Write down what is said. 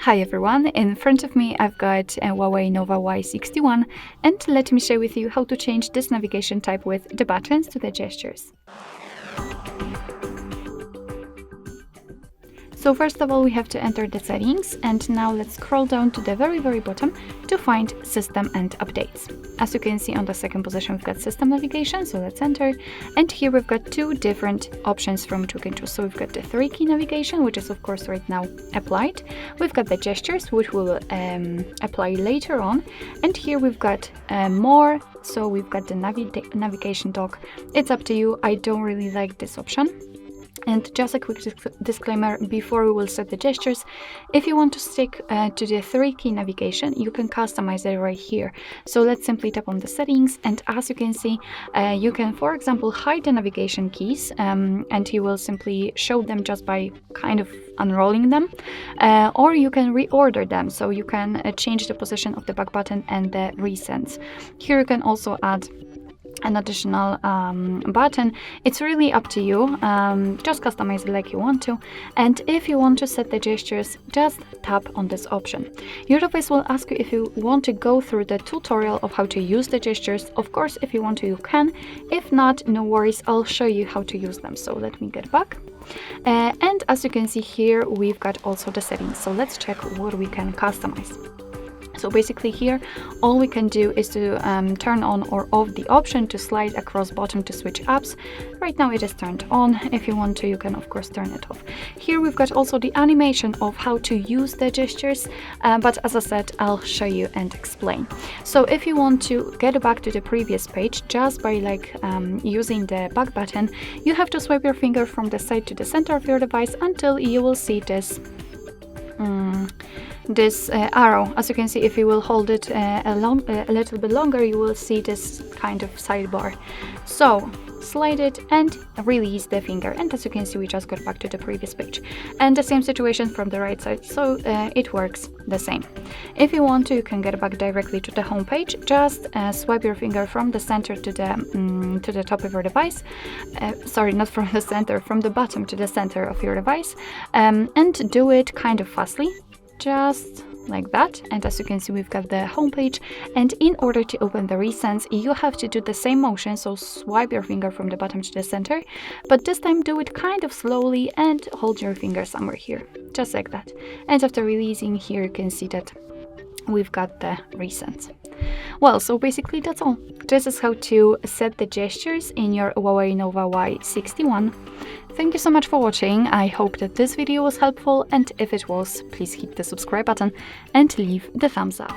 Hi everyone, in front of me I've got a HUAWEI NOVA Y61, and let me share with you how to change this navigation type with the buttons to the gestures. So first of all, we have to enter the settings, and now let's scroll down to the very bottom to find System and Updates. As you can see, on the second position we've got System Navigation, so let's enter. And here we've got two different options from which we can choose. So we've got the 3-key navigation, which is of course right now applied. We've got the gestures, which will apply later on. And here we've got more, so we've got the navigation dock. It's up to you. I don't really like this option. And just a quick disclaimer before we will set the gestures: if you want to stick to the 3-key navigation, you can customize it right here. So let's simply tap on the settings, and as you can see, you can, for example, hide the navigation keys, and you will simply show them just by kind of unrolling them, or you can reorder them, so you can change the position of the back button and the recents. Here you can also add an additional button. It's really up to you. Just customize it like you want to. And if you want to set the gestures, just tap on this option. Your device will ask you if you want to go through the tutorial of how to use the gestures. Of course, if you want to, you can. If not, no worries, I'll show you how to use them. So let me get back. And as you can see here, we've got also the settings. So let's check what we can customize. So basically here, all we can do is to turn on or off the option to slide across bottom to switch apps. Right now it is turned on. If you want to, you can of course turn it off. Here we've got also the animation of how to use the gestures, but as I said, I'll show you and explain. So if you want to get back to the previous page just by using the back button, you have to swipe your finger from the side to the center of your device until you will see this arrow. As you can see, if you will hold it a little bit longer, you will see this kind of sidebar. So slide it and release the finger, and as you can see, we just got back to the previous page. And the same situation from the right side, so it works the same. If you want to, you can get back directly to the home page. Just swipe your finger from the center to the top of your device. Sorry, not from the center, from the bottom to the center of your device, and do it kind of fastly, just like that. And as you can see, we've got the home page, and in order to open the recents, you have to do the same motion. So swipe your finger from the bottom to the center, but this time do it kind of slowly and hold your finger somewhere here, just like that. And after releasing, here you can see that we've got the recents. Well, so basically that's all. This is how to set the gestures in your HUAWEI NOVA Y61. Thank you so much for watching. I hope that this video was helpful, and if it was, please hit the subscribe button and leave the thumbs up.